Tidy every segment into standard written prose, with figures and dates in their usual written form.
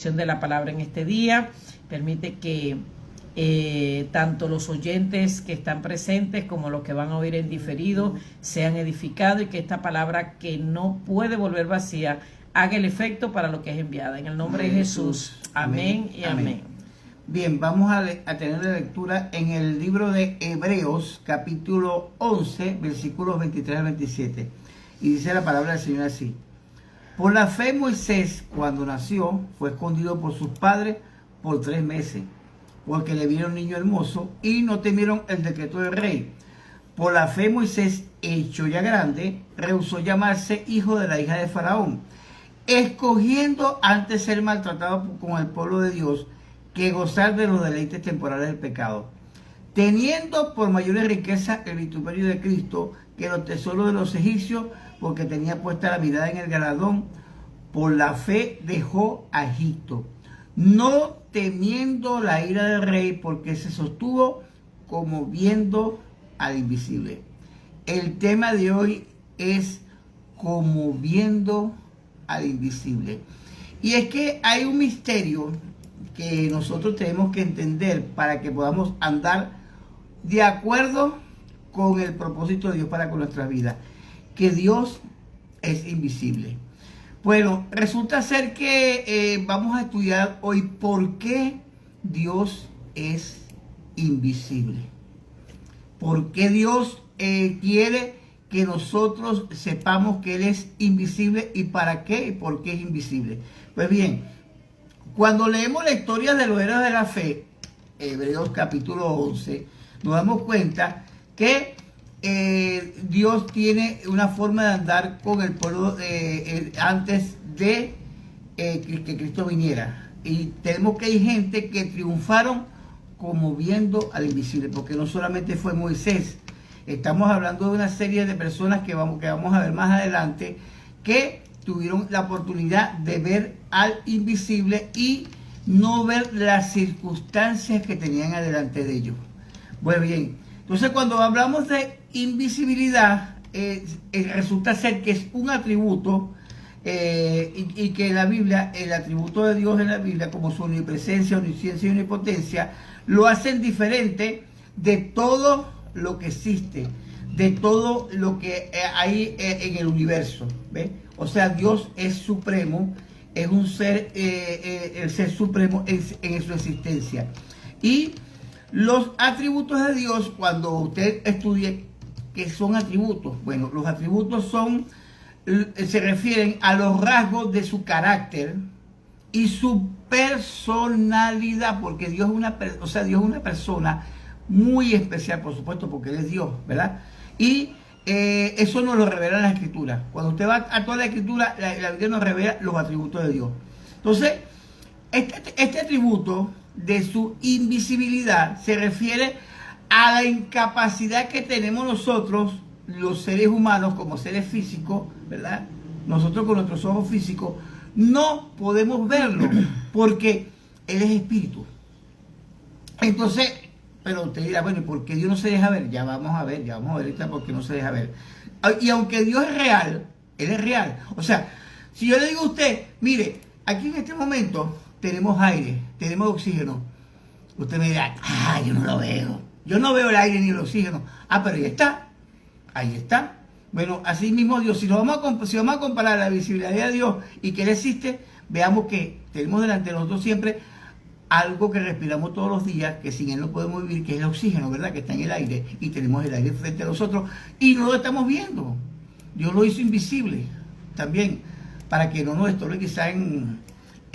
De la palabra en este día. Permite que tanto los oyentes que están presentes como los que van a oír en diferido sean edificados y que esta palabra que no puede volver vacía haga el efecto para lo que es enviada. En el nombre de Jesús. Amén y amén. Bien, vamos a tener la lectura en el libro de Hebreos, capítulo 11, versículos 23 al 27. Y dice la palabra del Señor así: por la fe Moisés, cuando nació, fue escondido por sus padres por 3 meses, porque le vieron niño hermoso y no temieron el decreto del rey. Por la fe Moisés, hecho ya grande, rehusó llamarse hijo de la hija de Faraón, escogiendo antes ser maltratado con el pueblo de Dios que gozar de los deleites temporales del pecado, teniendo por mayores riquezas el vituperio de Cristo que los tesoros de los egipcios, porque tenía puesta la mirada en el galardón. Por la fe dejó a Egipto, no temiendo la ira del rey, porque se sostuvo como viendo al invisible. El tema de hoy es como viendo al invisible. Y es que hay un misterio que nosotros tenemos que entender para que podamos andar de acuerdo con el propósito de Dios para con nuestra vida, que Dios es invisible. Bueno, resulta ser que vamos a estudiar hoy por qué Dios es invisible. ¿Por qué Dios quiere que nosotros sepamos que Él es invisible y para qué y por qué es invisible? Pues bien, cuando leemos la historia de los héroes de la fe, Hebreos capítulo 11, nos damos cuenta que Dios tiene una forma de andar con el pueblo antes de que Cristo viniera. Y tenemos que hay gente que triunfaron como viendo al invisible, porque no solamente fue Moisés. Estamos hablando de una serie de personas que vamos a ver más adelante, que tuvieron la oportunidad de ver al invisible y no ver las circunstancias que tenían adelante de ellos. Pues bien, entonces cuando hablamos de invisibilidad, resulta ser que es un atributo y que en la Biblia, el atributo de Dios en la Biblia, como su omnipresencia, omnisciencia y omnipotencia, lo hacen diferente de todo lo que existe, de todo lo que hay en el universo. ¿Ve? O sea, Dios es supremo, es un ser, el ser supremo en su existencia. Y los atributos de Dios, cuando usted estudie qué son atributos, bueno, los atributos se refieren a los rasgos de su carácter y su personalidad, porque Dios es una persona muy especial, por supuesto, porque Él es Dios, ¿verdad? Y eso nos lo revela la Escritura. Cuando usted va a toda la Escritura, la Biblia nos revela los atributos de Dios. Entonces, este atributo de su invisibilidad se refiere a la incapacidad que tenemos nosotros, los seres humanos, como seres físicos, ¿verdad? Nosotros con nuestros ojos físicos no podemos verlo, porque Él es espíritu. Entonces, pero usted dirá, bueno, ¿y por qué Dios no se deja ver? Ya vamos a ver ahorita por qué no se deja ver. Y aunque Dios es real, Él es real. O sea, si yo le digo a usted, mire, aquí en este momento tenemos aire, tenemos oxígeno, usted me dirá, yo no lo veo. Yo no veo el aire ni el oxígeno. Pero ahí está. Bueno, así mismo Dios, si vamos a comparar la visibilidad de Dios y que Él existe, veamos que tenemos delante de nosotros siempre algo que respiramos todos los días, que sin Él no podemos vivir, que es el oxígeno, ¿verdad? Que está en el aire, y tenemos el aire frente a nosotros, y no lo estamos viendo. Dios lo hizo invisible también, para que no nos estorbe quizá en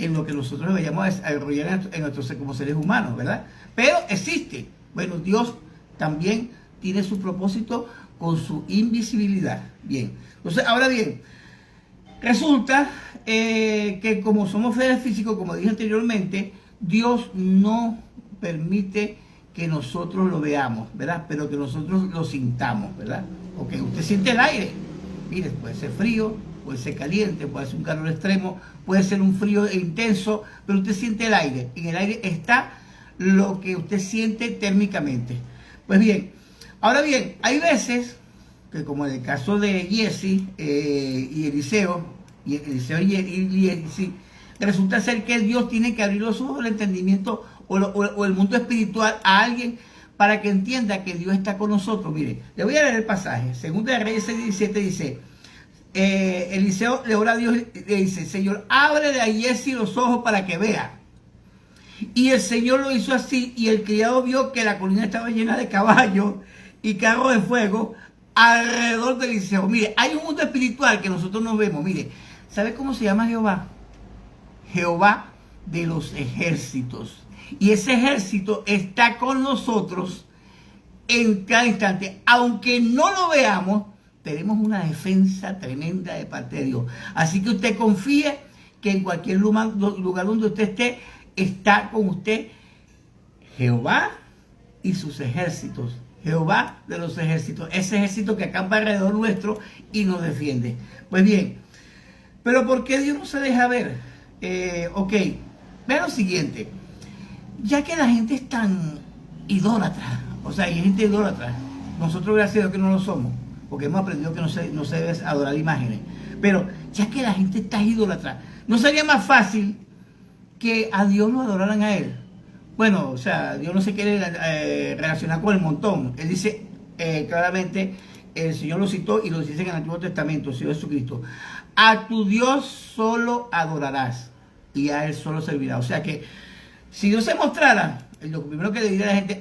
lo que nosotros vayamos a desarrollar en nuestro ser como seres humanos, ¿verdad? Pero existe. Bueno, Dios también tiene su propósito con su invisibilidad. Bien, entonces, ahora bien, resulta que como somos seres físicos, como dije anteriormente, Dios no permite que nosotros lo veamos, ¿verdad? Pero que nosotros lo sintamos, ¿verdad? Ok, usted siente el aire. Mire, puede ser frío, puede ser caliente, puede ser un calor extremo, puede ser un frío intenso, pero usted siente el aire. En el aire está lo que usted siente térmicamente. Pues bien, ahora bien, hay veces que, como en el caso de Jesse y Eliseo, y Jesse, resulta ser que Dios tiene que abrir los ojos del entendimiento o el mundo espiritual a alguien para que entienda que Dios está con nosotros. Mire, le voy a leer el pasaje. Segunda de Reyes 6:17 dice, Eliseo le ora a Dios y le dice, Señor, ábrele a Giezi los ojos para que vea. Y el Señor lo hizo así, y el criado vio que la colina estaba llena de caballos y carros de fuego alrededor de Eliseo. Mire, hay un mundo espiritual que nosotros no vemos. Mire, ¿sabe cómo se llama Jehová? Jehová de los ejércitos. Y ese ejército está con nosotros en cada instante. Aunque no lo veamos, tenemos una defensa tremenda de parte de Dios. Así que usted confíe que en cualquier lugar donde usted esté, está con usted Jehová y sus ejércitos. Jehová de los ejércitos. Ese ejército que acampa alrededor nuestro y nos defiende. Pues bien, pero ¿por qué Dios no se deja ver? Ok, vean lo siguiente. Ya que la gente es tan idólatra, o sea, hay gente idólatra, nosotros gracias a Dios que no lo somos, porque hemos aprendido que no se debe adorar imágenes, pero ya que la gente está idólatra, ¿no sería más fácil que a Dios lo adoraran a Él? Bueno, o sea, Dios no se quiere relacionar con el montón. Él dice claramente, el Señor lo citó y lo dice en el Antiguo Testamento, el Señor Jesucristo, a tu Dios solo adorarás y a Él solo servirás. O sea que si Dios se mostrara, lo primero que le diría a la gente,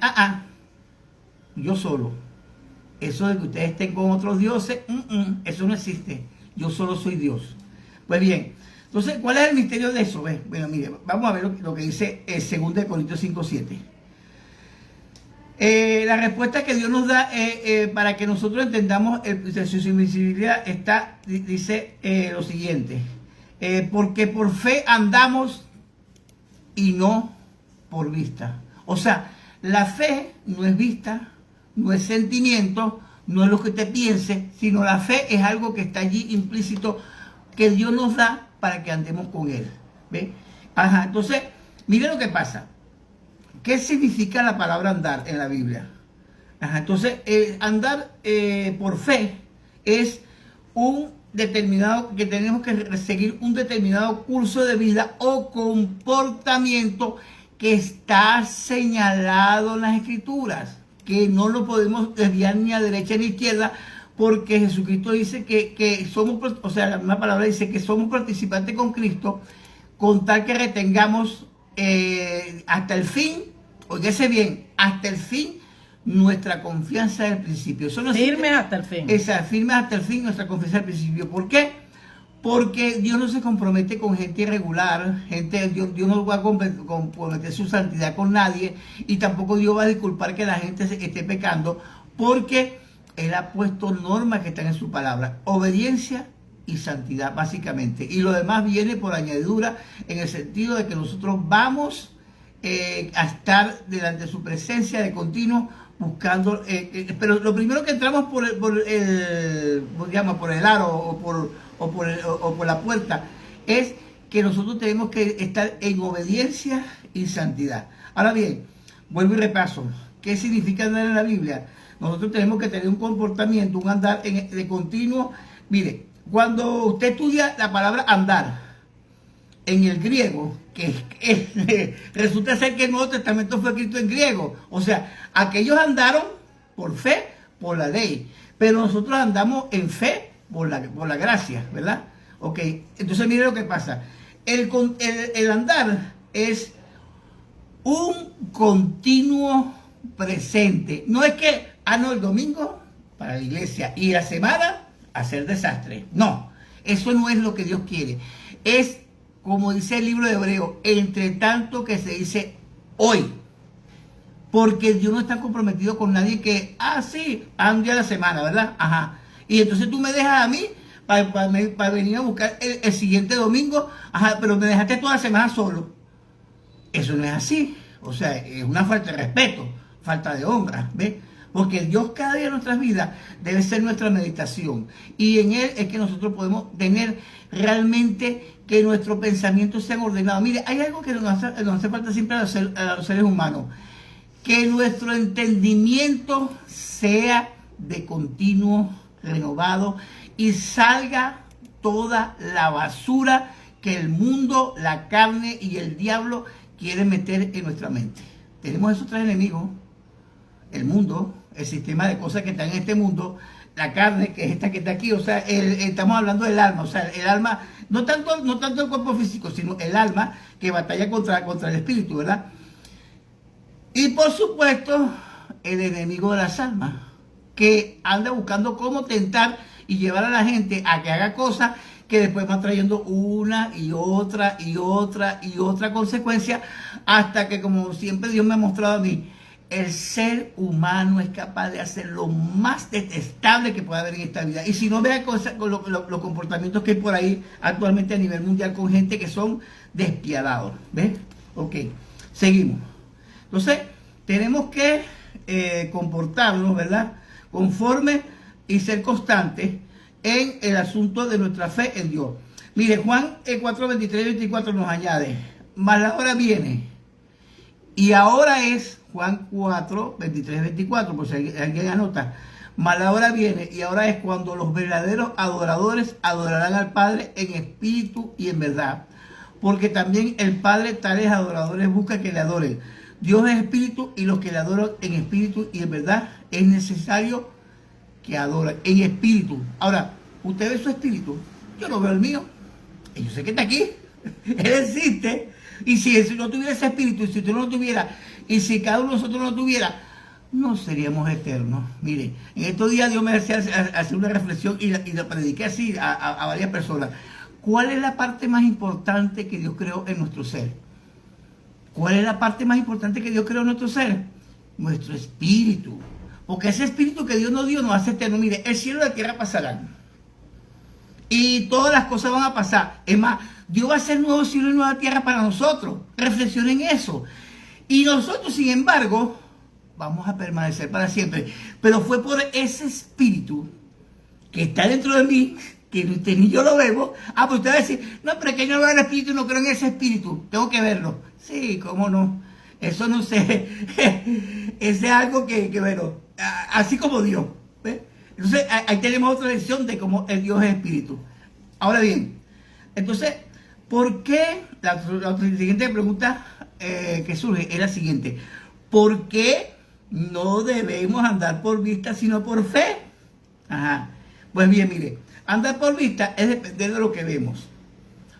yo solo. Eso de que ustedes estén con otros dioses, eso no existe. Yo solo soy Dios. Pues bien, entonces, ¿cuál es el misterio de eso? Bueno, mire, vamos a ver lo que dice 2 Corintios 5:7. La respuesta que Dios nos da para que nosotros entendamos su invisibilidad dice lo siguiente. Porque por fe andamos y no por vista. O sea, la fe no es vista, no es sentimiento, no es lo que te piense, sino la fe es algo que está allí implícito que Dios nos da para que andemos con Él. ¿Ve? Entonces, mire lo que pasa. ¿Qué significa la palabra andar en la Biblia? Entonces, andar por fe es que tenemos que seguir un determinado curso de vida o comportamiento que está señalado en las Escrituras, que no lo podemos desviar ni a derecha ni a izquierda, porque Jesucristo dice que somos, o sea, la misma palabra dice que somos participantes con Cristo, con tal que retengamos hasta el fin, óigase bien, hasta el fin, nuestra confianza del principio. Eso no firme hasta el fin. Firme hasta el fin nuestra confianza del principio. ¿Por qué? Porque Dios no se compromete con gente irregular, Dios no va a comprometer su santidad con nadie, y tampoco Dios va a disculpar que la gente esté pecando, porque Él ha puesto normas que están en su palabra, obediencia y santidad básicamente, y lo demás viene por añadidura, en el sentido de que nosotros vamos a estar delante de su presencia de continuo, buscando, pero lo primero que entramos por el aro o por la puerta es que nosotros tenemos que estar en obediencia y santidad. Ahora bien, vuelvo y repaso. ¿Qué significa andar en la Biblia? Nosotros tenemos que tener un comportamiento, un andar de continuo. Mire, cuando usted estudia la palabra andar en el griego, resulta ser que el Nuevo Testamento fue escrito en griego. O sea, aquellos andaron por fe, por la ley, pero nosotros andamos en fe por la gracia, ¿verdad? Ok, entonces mire lo que pasa. El andar es un continuo presente. No es que, el domingo para la iglesia y la semana hacer desastre. No, eso no es lo que Dios quiere. Es, como dice el libro de Hebreo, entre tanto que se dice hoy. Porque Dios no está comprometido con nadie que, sí, un día a la semana, ¿verdad? Y entonces tú me dejas a mí para venir a buscar el siguiente domingo, pero me dejaste toda la semana solo. Eso no es así. O sea, es una falta de respeto, falta de honra, ¿ves? Porque Dios cada día de nuestras vidas debe ser nuestra meditación. Y en Él es que nosotros podemos tener realmente que nuestros pensamientos sean ordenados. Mire, hay algo que nos hace falta siempre a los seres humanos. Que nuestro entendimiento sea de continuo renovado y salga toda la basura que el mundo, la carne y el diablo quieren meter en nuestra mente. Tenemos esos tres enemigos: el mundo, el sistema de cosas que están en este mundo, la carne, que es esta que está aquí, o sea, estamos hablando del alma, o sea, el alma, no tanto el cuerpo físico, sino el alma que batalla contra el espíritu, ¿verdad? Y por supuesto, el enemigo de las almas, que anda buscando cómo tentar y llevar a la gente a que haga cosas que después van trayendo una y otra y otra y otra consecuencia, hasta que, como siempre Dios me ha mostrado a mí, el ser humano es capaz de hacer lo más detestable que pueda haber en esta vida. Y si no, vea cosas, con los comportamientos que hay por ahí actualmente a nivel mundial con gente que son despiadados. ¿Ves? Ok, seguimos. Entonces, tenemos que comportarnos, ¿verdad?, conforme y ser constantes en el asunto de nuestra fe en Dios. Mire, Juan 4, 23 y 24 nos añade: mas la hora viene, y ahora es, Juan 4, 23 y 24, por si alguien anota, mas la hora viene, y ahora es cuando los verdaderos adoradores adorarán al Padre en espíritu y en verdad, porque también el Padre tales adoradores busca que le adoren. Dios es espíritu, y los que le adoran en espíritu y en verdad es necesario que adoren en espíritu. Ahora, usted ve su espíritu, yo no veo el mío, y yo sé que está aquí, él existe. Y si no tuviera ese espíritu, y si usted no lo tuviera, y si cada uno de nosotros no lo tuviera, no seríamos eternos. Mire, en estos días Dios me hacía hacer una reflexión y la prediqué así a varias personas. ¿Cuál es la parte más importante que Dios creó en nuestro ser? ¿Cuál es la parte más importante que Dios creó en nuestro ser? Nuestro espíritu. Porque ese espíritu que Dios nos dio nos hace eterno. Mire, el cielo y la tierra pasarán, y todas las cosas van a pasar. Es más, Dios va a hacer nuevo cielo y nueva tierra para nosotros. Reflexionen eso. Y nosotros, sin embargo, vamos a permanecer para siempre. Pero fue por ese espíritu que está dentro de mí, que usted ni yo lo vemos. Pues usted va a decir: no, pero es que yo no veo el espíritu, no creo en ese espíritu, tengo que verlo. Sí, cómo no. Eso no sé. Ese es algo que bueno, así como Dios. ¿Ves? Entonces, ahí tenemos otra lección de cómo el Dios es espíritu. Ahora bien, entonces, ¿por qué? La siguiente pregunta que surge es la siguiente: ¿por qué no debemos andar por vista sino por fe? Ajá. Pues bien, mire, andar por vista es depender de lo que vemos,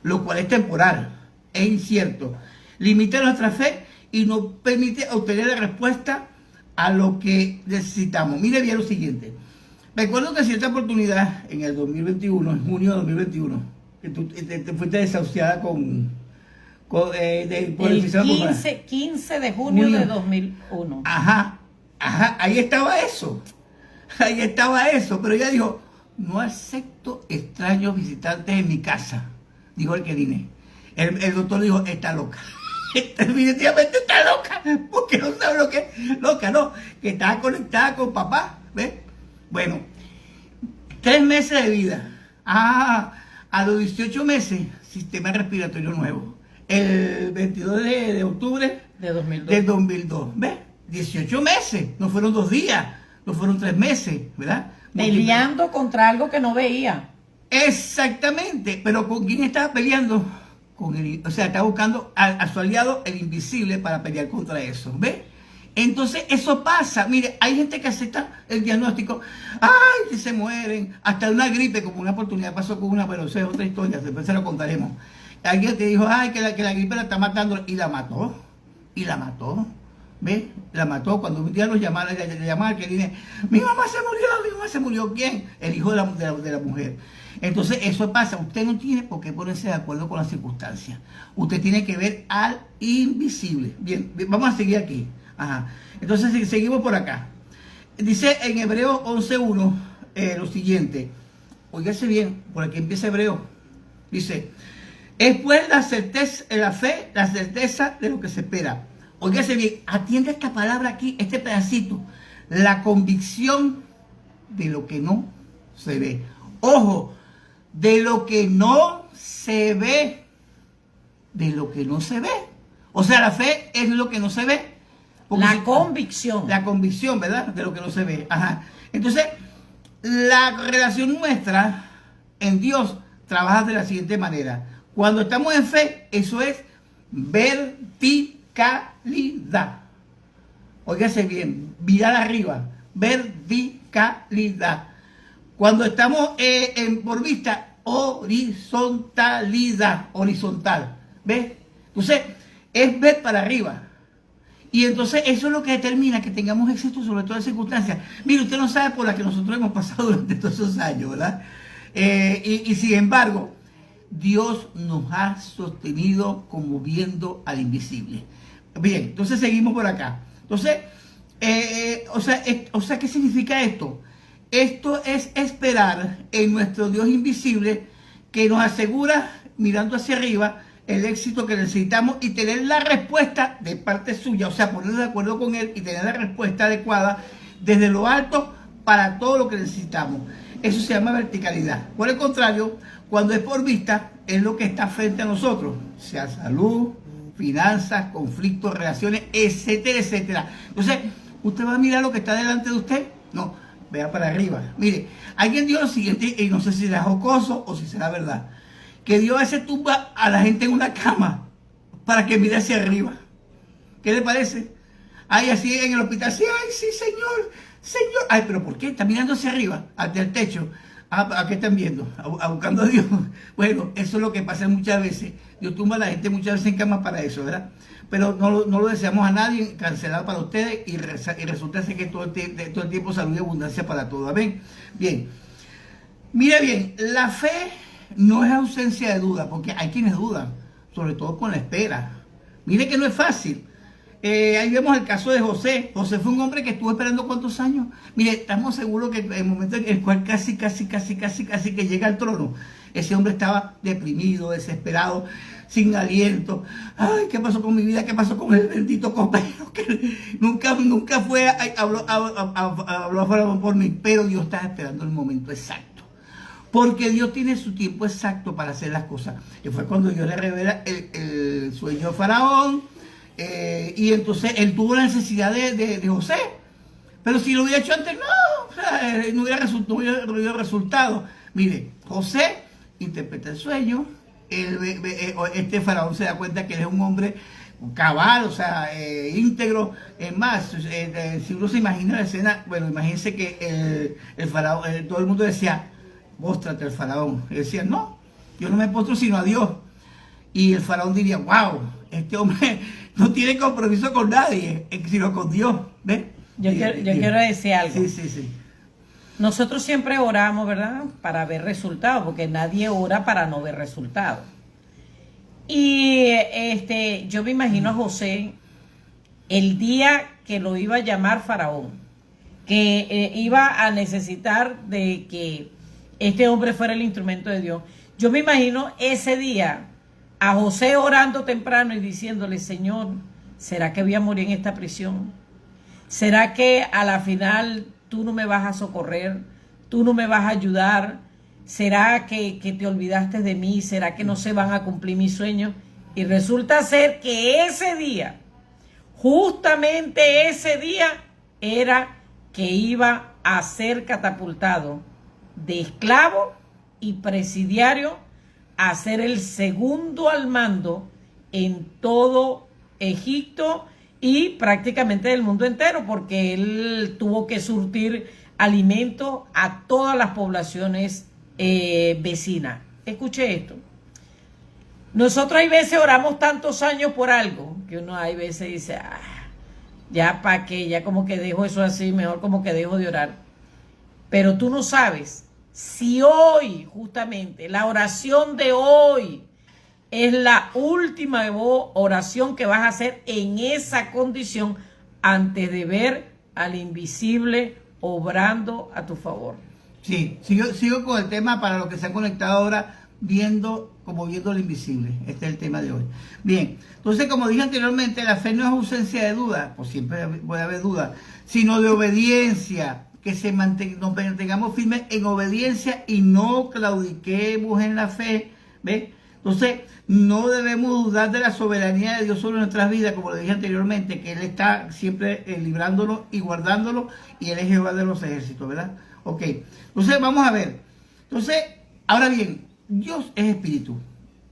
lo cual es temporal, es incierto, limita nuestra fe y no permite obtener la respuesta a lo que necesitamos. Mire bien lo siguiente. Recuerdo que en cierta oportunidad, en el 2021, en junio de 2021, que tú te fuiste desahuciada por el 15 de junio de 2001. Ajá, ahí estaba eso. Ahí estaba eso. Pero ella dijo: no acepto extraños visitantes en mi casa, dijo el que vine. El doctor dijo: está loca. Definitivamente está loca, porque no sabe lo que es loca, ¿no? Que estaba conectada con papá, ¿ves? Bueno, 3 meses de vida. A los 18 meses, sistema respiratorio nuevo. El 22 de octubre del 2002. ¿Ves? 18 meses. No fueron 2 días, no fueron 3 meses, ¿verdad? Peleando contra algo que no veía. Exactamente. Pero ¿con quién estaba peleando? O sea, estaba buscando a su aliado, el invisible, para pelear contra eso. ¿Ves? Entonces, eso pasa. Mire, hay gente que acepta el diagnóstico. ¡Ay, que se mueren! Hasta una gripe, como una oportunidad pasó con una, pero eso es otra historia, después se lo contaremos. Alguien te dijo: ¡ay, que la gripe la está matando! Y la mató. Y la mató. ¿Ves? La mató. Cuando un día le llamaron que dice: mi mamá se murió. ¿Quién? El hijo de la mujer. Entonces, eso pasa. Usted no tiene por qué ponerse de acuerdo con las circunstancias. Usted tiene que ver al invisible. Bien, vamos a seguir aquí. Ajá. Entonces, seguimos por acá. Dice en Hebreos 11:1 lo siguiente. Óigase bien, por aquí empieza Hebreo. Dice: es pues la certeza, la fe, la certeza de lo que se espera. Óigase bien, atiende esta palabra aquí, este pedacito. La convicción de lo que no se ve. Ojo, de lo que no se ve. De lo que no se ve. O sea, la fe es lo que no se ve. La convicción. La convicción, ¿verdad? De lo que no se ve. Ajá. Entonces, la relación nuestra en Dios trabaja de la siguiente manera. Cuando estamos en fe, eso es verticalidad. Óigase bien, mirar arriba, verticalidad. Cuando estamos por vista, horizontalidad, horizontal. ¿Ves? Entonces, es ver para arriba. Y entonces eso es lo que determina que tengamos éxito sobre todas las circunstancias. Mire, usted no sabe por las que nosotros hemos pasado durante todos esos años, ¿verdad? Y sin embargo, Dios nos ha sostenido como viendo al invisible. Bien, entonces seguimos por acá. Entonces, ¿qué significa esto? Esto es esperar en nuestro Dios invisible que nos asegura, mirando hacia arriba, el éxito que necesitamos y tener la respuesta de parte suya, o sea, ponernos de acuerdo con Él y tener la respuesta adecuada desde lo alto para todo lo que necesitamos. Eso se llama verticalidad. Por el contrario, cuando es por vista, es lo que está frente a nosotros, sea salud, finanzas, conflictos, relaciones, etcétera, etcétera. Entonces, ¿usted va a mirar lo que está delante de usted? No, vea para arriba. Mire, alguien dijo lo siguiente, y no sé si será jocoso o si será verdad, que Dios a veces tumba a la gente en una cama para que mire hacia arriba. ¿Qué le parece? Ay, así en el hospital, sí, ay, sí, señor, señor. Ay, pero ¿por qué? Está mirando hacia arriba, hacia el techo. ¿A qué están viendo? A buscando a Dios. Bueno, eso es lo que pasa muchas veces. Dios tumba a la gente muchas veces en cama para eso, ¿verdad? Pero no lo deseamos a nadie, cancelado para ustedes, y resulta ser que todo el tiempo salud y abundancia para todos. Amén. Bien. Mire bien, la fe no es ausencia de duda, porque hay quienes dudan, sobre todo con la espera. Mire que no es fácil. Ahí vemos el caso de José. José fue un hombre que estuvo esperando ¿cuántos años? Mire, estamos seguros que en el momento en el cual casi que llega al trono, ese hombre estaba deprimido, desesperado, sin aliento. Ay, ¿qué pasó con mi vida? ¿Qué pasó con el bendito compañero? Que nunca fue, habló a Faraón por mí, pero Dios estaba esperando el momento exacto. Porque Dios tiene su tiempo exacto para hacer las cosas. Y fue cuando Dios le revela el sueño de Faraón. Y entonces él tuvo la necesidad de José. Pero si lo hubiera hecho antes, no hubiera resultado. Mire, José interpreta el sueño. Este Faraón se da cuenta que él es un hombre cabal, o sea, íntegro. Es más, si uno se imagina la escena, bueno, imagínense que el Faraón, todo el mundo decía, póstrate al Faraón. Él decía, no, yo no me postro sino a Dios. Y el Faraón diría, wow, este hombre no tiene compromiso con nadie, sino con Dios. ¿Ves? Yo quiero decir algo. Sí. Nosotros siempre oramos, ¿verdad? Para ver resultados, porque nadie ora para no ver resultados. Y yo me imagino a José el día que lo iba a llamar Faraón, que iba a necesitar de que este hombre fuera el instrumento de Dios. Yo me imagino ese día a José orando temprano y diciéndole, Señor, ¿será que voy a morir en esta prisión? ¿Será que a la final tú no me vas a socorrer? ¿Tú no me vas a ayudar? ¿Será que te olvidaste de mí? ¿Será que no se van a cumplir mis sueños? Y resulta ser que ese día, justamente ese día, era que iba a ser catapultado de esclavo y presidiario a ser el segundo al mando en todo Egipto y prácticamente del mundo entero, porque él tuvo que surtir alimento a todas las poblaciones vecinas. Escuche esto. Nosotros hay veces oramos tantos años por algo que uno hay veces dice, ya para qué, ya como que dejo eso así, mejor como que dejo de orar. Pero tú no sabes si hoy, justamente, la oración de hoy es la última oración que vas a hacer en esa condición antes de ver al invisible obrando a tu favor. Sí, sigo con el tema para los que se han conectado ahora, viendo lo invisible. Este es el tema de hoy. Bien, entonces como dije anteriormente, la fe no es ausencia de duda, pues siempre puede haber duda, sino de obediencia. Que nos mantengamos firmes en obediencia y no claudiquemos en la fe. ¿Ves? Entonces, no debemos dudar de la soberanía de Dios sobre nuestras vidas, como lo dije anteriormente, que Él está siempre librándonos y guardándonos, y Él es Jehová de los ejércitos, ¿verdad? Ok, entonces vamos a ver. Entonces, ahora bien, Dios es espíritu.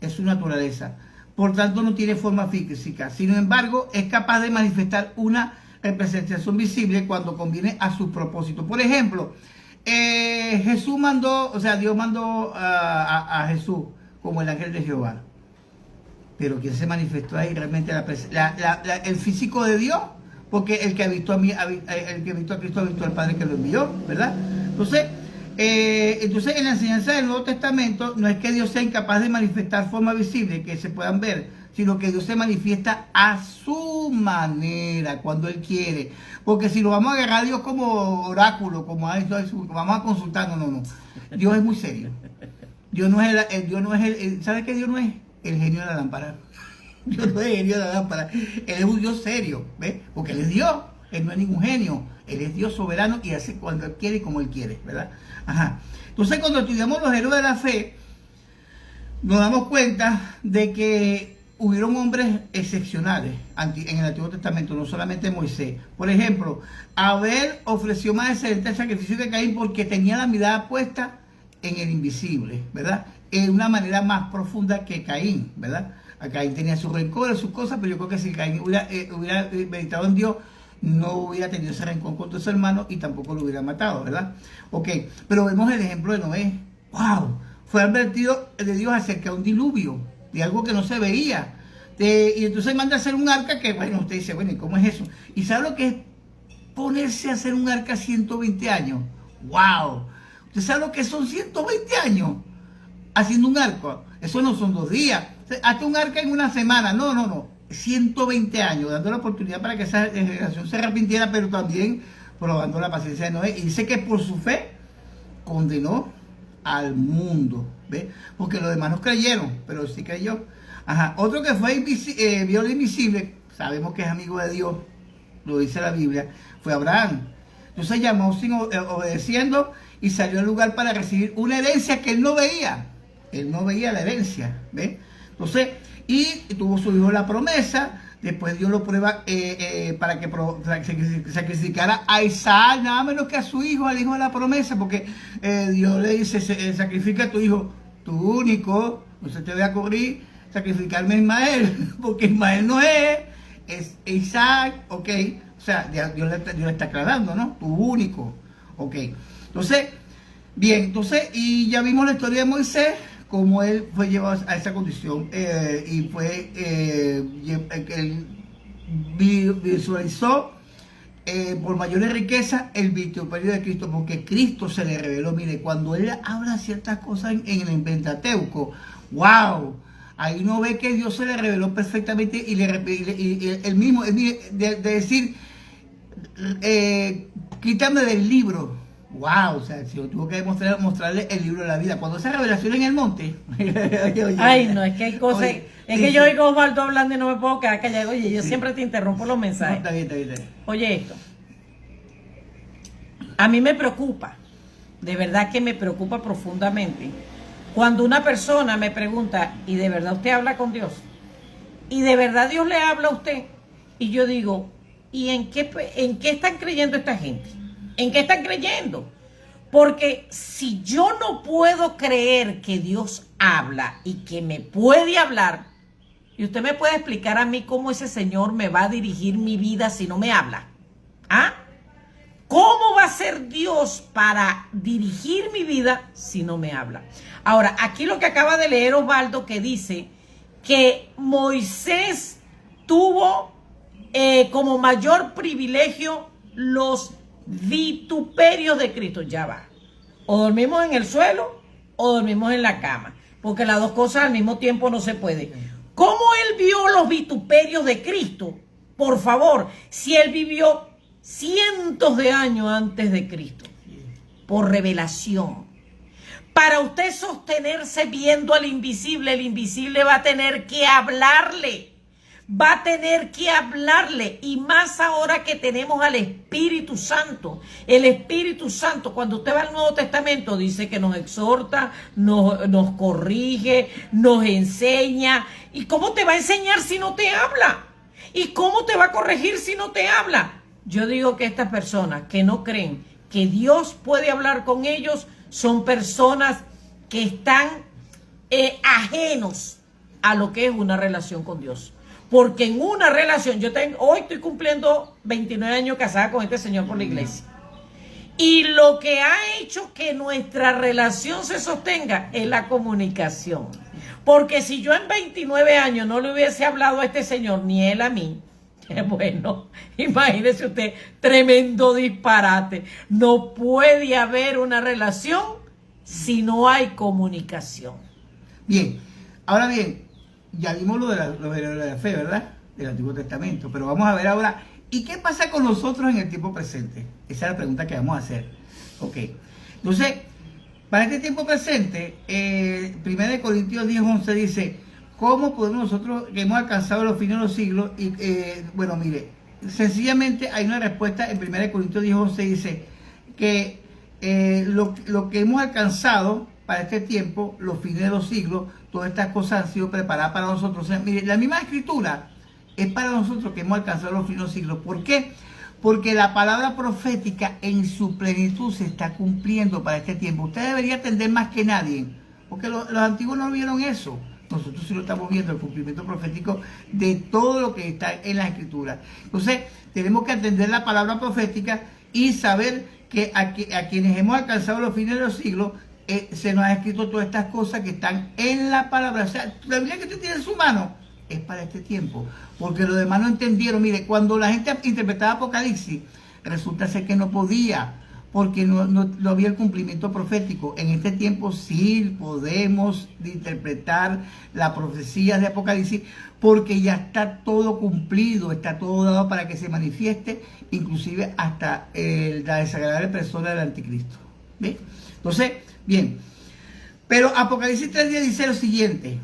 es su naturaleza. Por tanto, no tiene forma física. Sin embargo, es capaz de manifestar una representación visible cuando conviene a su propósito. Por ejemplo, Jesús mandó, o sea, Dios mandó a Jesús como el ángel de Jehová. Pero ¿quién se manifestó ahí realmente? El físico de Dios, porque el que ha visto a Cristo ha visto al Padre que lo envió, ¿verdad? Entonces, en la enseñanza del Nuevo Testamento no es que Dios sea incapaz de manifestar formas visibles que se puedan ver, sino que Dios se manifiesta a su manera, cuando Él quiere. Porque si lo vamos a agarrar a Dios como oráculo, como vamos a consultar, no. Dios es muy serio. Dios no es ¿sabe qué? Dios no es el genio de la lámpara. Dios no es el genio de la lámpara. Él es un Dios serio, ¿ves? Porque Él es Dios. Él no es ningún genio. Él es Dios soberano y hace cuando Él quiere y como Él quiere, ¿verdad? Ajá. Entonces, cuando estudiamos los héroes de la fe, nos damos cuenta de que hubieron hombres excepcionales en el Antiguo Testamento, no solamente Moisés. Por ejemplo, Abel ofreció más excelente sacrificio que Caín porque tenía la mirada puesta en el invisible, ¿verdad? En una manera más profunda que Caín, ¿verdad? A Caín tenía sus rencores, sus cosas, pero yo creo que si Caín hubiera meditado en Dios, no hubiera tenido ese rencor contra su hermano y tampoco lo hubiera matado, ¿verdad? Ok, pero vemos el ejemplo de Noé. ¡Wow! Fue advertido de Dios acerca de un diluvio, de algo que no se veía. Y entonces manda a hacer un arca que, bueno, usted dice, bueno, ¿y cómo es eso? ¿Y sabe lo que es ponerse a hacer un arca 120 años? ¡Wow! ¿Usted sabe lo que son 120 años haciendo un arca? Eso no son 2 días. Hazte un arca en una semana. No. 120 años, dando la oportunidad para que esa generación se arrepintiera, pero también probando la paciencia de Noé. Y dice que por su fe condenó al mundo, ¿ves? Porque los demás no creyeron, pero sí creyó. Ajá. Otro que fue vio lo invisible, sabemos que es amigo de Dios, lo dice la Biblia, fue Abraham. Entonces llamó obedeciendo y salió al lugar para recibir una herencia que él no veía. Él no veía la herencia, ¿ves? Entonces, y tuvo su hijo la promesa. Después Dios lo prueba para que sacrificara a Isaac, nada menos que a su hijo, al hijo de la promesa, porque Dios le dice, sacrifica a tu hijo, tu único, no se te vaya a ocurrir sacrificarme a Ismael, porque Ismael no es Isaac, ok. O sea, Dios le está aclarando, ¿no? Tu único, ok. Entonces, bien, y ya vimos la historia de Moisés, cómo él fue llevado a esa condición y fue él visualizó por mayores riquezas el vituperio de Cristo, porque Cristo se le reveló. Mire, cuando él habla ciertas cosas en el Pentateuco, wow, ahí uno ve que Dios se le reveló perfectamente y él mismo de decir, quítame del libro. Wow, o sea, si yo tuve que mostrarle el libro de la vida. Cuando esa revelación en el monte. Ay, no, es que hay cosas. Que yo oigo a Osvaldo hablando y no me puedo quedar callado. Oye, yo siempre te interrumpo los mensajes. No, está bien. Oye, esto. A mí me preocupa. De verdad que me preocupa profundamente. Cuando una persona me pregunta, ¿y de verdad usted habla con Dios? ¿Y de verdad Dios le habla a usted? Y yo digo, ¿y en qué están creyendo esta gente? ¿En qué están creyendo? Porque si yo no puedo creer que Dios habla y que me puede hablar, y usted me puede explicar a mí cómo ese Señor me va a dirigir mi vida si no me habla. ¿Ah? ¿Cómo va a ser Dios para dirigir mi vida si no me habla? Ahora, aquí lo que acaba de leer Osvaldo, que dice que Moisés tuvo como mayor privilegio los vituperios de Cristo. Ya va. O dormimos en el suelo o dormimos en la cama, porque las dos cosas al mismo tiempo no se puede. ¿Cómo él vio los vituperios de Cristo? Por favor, si él vivió cientos de años antes de Cristo, por revelación. Para usted sostenerse viendo al invisible, el invisible va a tener que hablarle. Va a tener que hablarle, y más ahora que tenemos al Espíritu Santo. El Espíritu Santo, cuando usted va al Nuevo Testamento, dice que nos exhorta, nos corrige, nos enseña. ¿Y cómo te va a enseñar si no te habla? ¿Y cómo te va a corregir si no te habla? Yo digo que estas personas que no creen que Dios puede hablar con ellos son personas que están ajenos a lo que es una relación con Dios. Porque en una relación, hoy estoy cumpliendo 29 años casada con este señor por la iglesia. Y lo que ha hecho que nuestra relación se sostenga es la comunicación. Porque si yo en 29 años no le hubiese hablado a este señor, ni él a mí, bueno, imagínese usted, tremendo disparate. No puede haber una relación si no hay comunicación. Bien, ahora bien, ya vimos lo de la fe, ¿verdad? Del Antiguo Testamento, pero vamos a ver ahora, ¿y qué pasa con nosotros en el tiempo presente? Esa es la pregunta que vamos a hacer. Ok, entonces, para este tiempo presente, 1 Corintios 10:11 dice, ¿cómo podemos nosotros, que hemos alcanzado los fines de los siglos? Y bueno, mire, sencillamente hay una respuesta en 1 Corintios 10:11, dice que lo que hemos alcanzado para este tiempo, los fines de los siglos, todas estas cosas han sido preparadas para nosotros. O sea, mire, la misma escritura es para nosotros que hemos alcanzado los fines de los siglos. ¿Por qué? Porque la palabra profética en su plenitud se está cumpliendo para este tiempo. Usted debería entender más que nadie, porque los antiguos no vieron eso. Nosotros sí lo estamos viendo, el cumplimiento profético de todo lo que está en la escritura. Entonces, tenemos que entender la palabra profética y saber que a quienes hemos alcanzado los fines de los siglos, se nos ha escrito todas estas cosas que están en la palabra. O sea, la Biblia que usted tiene en su mano es para este tiempo, porque los demás no entendieron. Mire, cuando la gente interpretaba Apocalipsis, resulta ser que no podía, porque no había el cumplimiento profético. En este tiempo sí podemos interpretar la profecía de Apocalipsis, porque ya está todo cumplido, está todo dado para que se manifieste, inclusive hasta la desagradable persona del anticristo. ¿Ve? Entonces, bien, pero Apocalipsis 3:10 dice lo siguiente.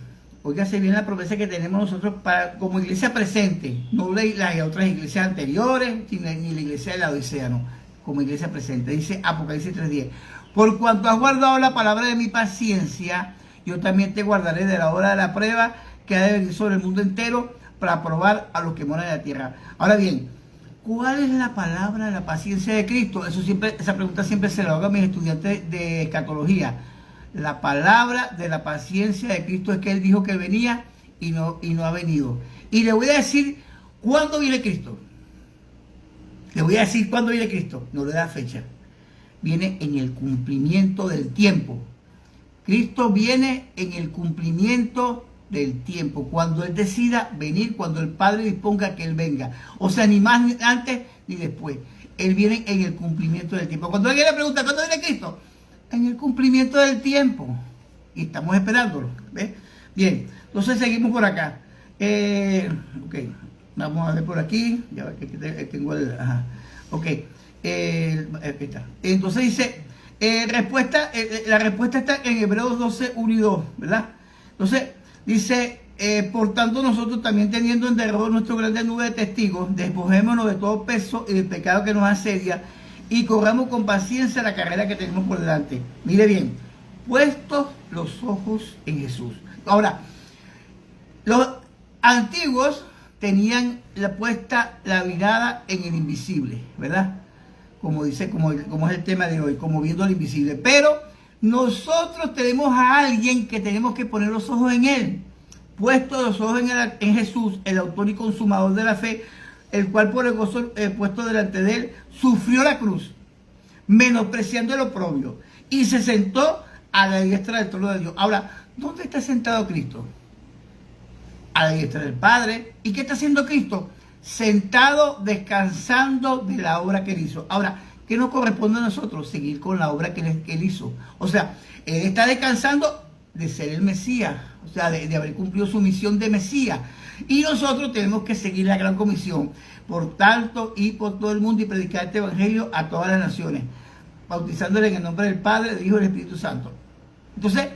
Óigase bien la promesa que tenemos nosotros como iglesia presente, no las otras iglesias anteriores, ni la iglesia de la Odisea, no, como iglesia presente. Dice Apocalipsis 3:10, por cuanto has guardado la palabra de mi paciencia, yo también te guardaré de la hora de la prueba que ha de venir sobre el mundo entero para probar a los que moran en la tierra. Ahora bien, ¿cuál es la palabra de la paciencia de Cristo? Esa pregunta siempre se la hago a mis estudiantes de escatología. La palabra de la paciencia de Cristo es que Él dijo que venía y no ha venido. Y le voy a decir cuándo viene Cristo. Le voy a decir cuándo viene Cristo. No le da fecha. Viene en el cumplimiento del tiempo. Cristo viene en el cumplimiento del tiempo. Cuando Él decida venir, cuando el Padre disponga que Él venga. O sea, ni más antes ni después. Él viene en el cumplimiento del tiempo. Cuando alguien le pregunta, ¿cuándo viene Cristo? En el cumplimiento del tiempo. Y estamos esperándolo. ¿Ves? Bien, entonces seguimos por acá. Ok, vamos a ver por aquí. Ya ve que tengo el... Ajá. Ok, aquí está. Entonces dice, la respuesta está en Hebreos 12:1 y 2, ¿verdad? Entonces dice, por tanto nosotros también teniendo en derredor nuestro grande nube de testigos, despojémonos de todo peso y del pecado que nos asedia, y corramos con paciencia la carrera que tenemos por delante. Mire bien, puestos los ojos en Jesús. Ahora, los antiguos tenían puesta la mirada en el invisible, ¿verdad? Como es el tema de hoy, como viendo lo invisible. Pero nosotros tenemos a alguien que tenemos que poner los ojos en Él. Puestos los ojos en Jesús, el autor y consumador de la fe, el cual por el gozo puesto delante de Él, sufrió la cruz, menospreciando el oprobio, y se sentó a la diestra del trono de Dios. Ahora, ¿dónde está sentado Cristo? A la diestra del Padre. ¿Y qué está haciendo Cristo? Sentado, descansando de la obra que Él hizo. Ahora, ¿qué nos corresponde a nosotros? Seguir con la obra que Él hizo. O sea, Él está descansando de ser el Mesías, o sea, de haber cumplido su misión de Mesías. Y nosotros tenemos que seguir la gran comisión. Por tanto, ir por todo el mundo y predicar este evangelio a todas las naciones, bautizándole en el nombre del Padre, del Hijo y del Espíritu Santo. Entonces,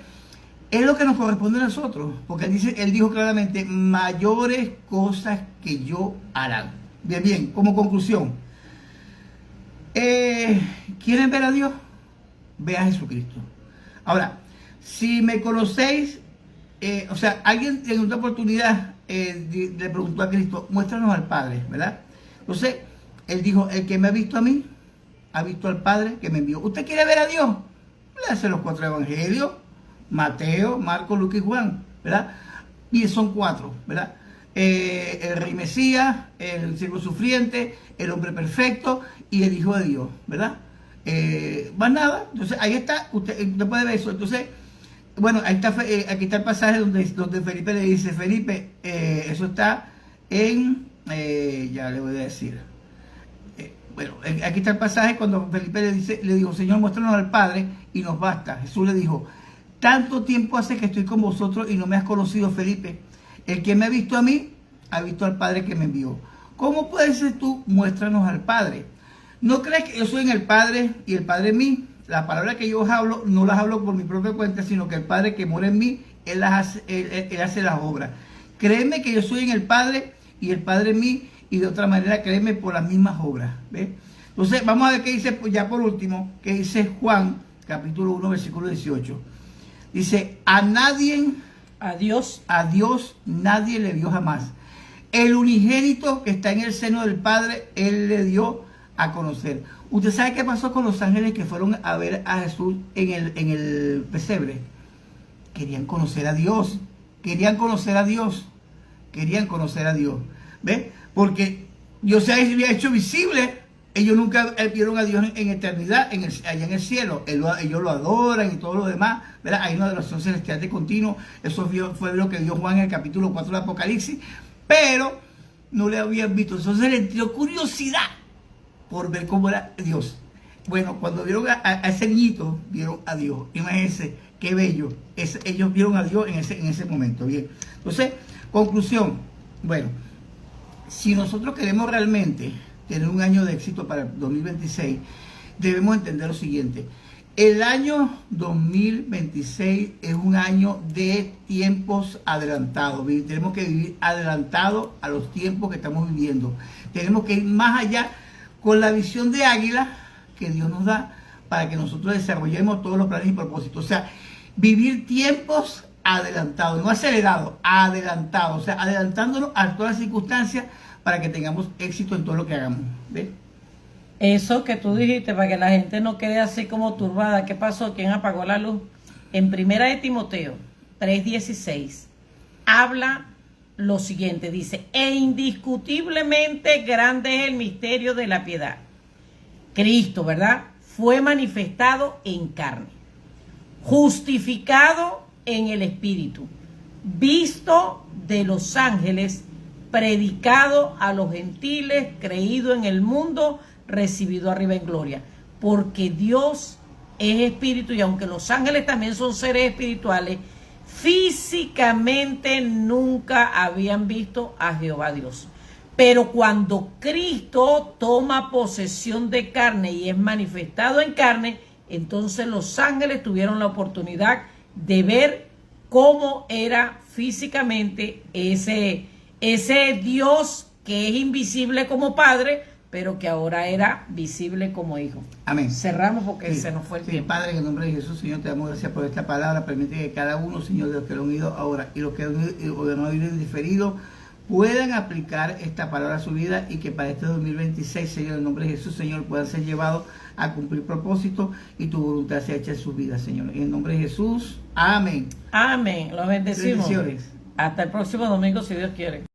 es lo que nos corresponde a nosotros, porque Él dijo claramente, mayores cosas que yo harán. Bien, como conclusión, ¿quieren ver a Dios? Ve a Jesucristo. Ahora, si me conocéis, o sea, alguien en otra oportunidad le preguntó a Cristo, muéstranos al Padre, ¿verdad? Entonces, Él dijo, el que me ha visto a mí, ha visto al Padre que me envió. ¿Usted quiere ver a Dios? Le hace los 4 evangelios, Mateo, Marcos, Lucas y Juan, ¿verdad? Y son 4, ¿verdad? El rey Mesías, el siervo sufriente, el hombre perfecto y el Hijo de Dios, ¿verdad? Más nada. Entonces ahí está, usted puede ver eso. Entonces, bueno, ahí está, aquí está el pasaje donde Felipe le dice, Felipe, eso está en, ya le voy a decir. Bueno, aquí está el pasaje cuando Felipe le dijo, Señor, muéstranos al Padre y nos basta. Jesús le dijo, tanto tiempo hace que estoy con vosotros y no me has conocido, Felipe. El que me ha visto a mí, ha visto al Padre que me envió. ¿Cómo puedes ser tú? Muéstranos al Padre. ¿No crees que yo soy en el Padre y el Padre en mí? Las palabras que yo os hablo, no las hablo por mi propia cuenta, sino que el Padre que mora en mí, Él hace las obras. Créeme que yo soy en el Padre y el Padre en mí, y de otra manera créeme por las mismas obras. ¿Ves? Entonces, vamos a ver qué dice, ya por último, qué dice Juan, capítulo 1, versículo 18. Dice, a Dios nadie le vio jamás. El unigénito que está en el seno del Padre, Él le dio a conocer. ¿Usted sabe qué pasó con los ángeles que fueron a ver a Jesús en el pesebre? Querían conocer a Dios. Querían conocer a Dios. ¿Ve? Porque Dios se había hecho visible. Ellos nunca vieron a Dios en eternidad, allá en el cielo. Ellos lo adoran y todo lo demás, ¿verdad? Hay una adoración celestial de continuo. Eso fue lo que dio Juan en el capítulo 4 del Apocalipsis. Pero no le habían visto. Entonces les dio curiosidad por ver cómo era Dios. Bueno, cuando vieron a ese niñito, vieron a Dios. Imagínense, qué bello. Ellos vieron a Dios en ese momento. Bien. Entonces, conclusión. Bueno, si nosotros queremos realmente tener un año de éxito para el 2026, debemos entender lo siguiente. El año 2026 es un año de tiempos adelantados. Tenemos que vivir adelantado a los tiempos que estamos viviendo. Tenemos que ir más allá con la visión de águila que Dios nos da para que nosotros desarrollemos todos los planes y propósitos. O sea, vivir tiempos adelantados, no acelerados, adelantados. O sea, adelantándonos a todas las circunstancias para que tengamos éxito en todo lo que hagamos. ¿Ves? Eso que tú dijiste, para que la gente no quede así como turbada. ¿Qué pasó? ¿Quién apagó la luz? En 1 de Timoteo 3:16 habla lo siguiente. Dice, e indiscutiblemente grande es el misterio de la piedad. Cristo, ¿verdad? Fue manifestado en carne, justificado en el Espíritu, visto de los ángeles, predicado a los gentiles, creído en el mundo, recibido arriba en gloria. Porque Dios es espíritu y aunque los ángeles también son seres espirituales, físicamente nunca habían visto a Jehová Dios. Pero cuando Cristo toma posesión de carne y es manifestado en carne, entonces los ángeles tuvieron la oportunidad de ver cómo era físicamente ese Dios que es invisible como Padre, pero que ahora era visible como Hijo. Amén. Cerramos porque se nos fue el tiempo. Padre, en el nombre de Jesús, Señor, te damos gracias por esta palabra. Permite que cada uno, Señor, de los que lo han oído ahora y los que no han oído en diferido, puedan aplicar esta palabra a su vida y que para este 2026, Señor, en el nombre de Jesús, Señor, puedan ser llevados a cumplir propósitos y tu voluntad sea hecha en su vida, Señor. En el nombre de Jesús, amén. Amén. Los bendecimos. Bendiciones. Hasta el próximo domingo, si Dios quiere.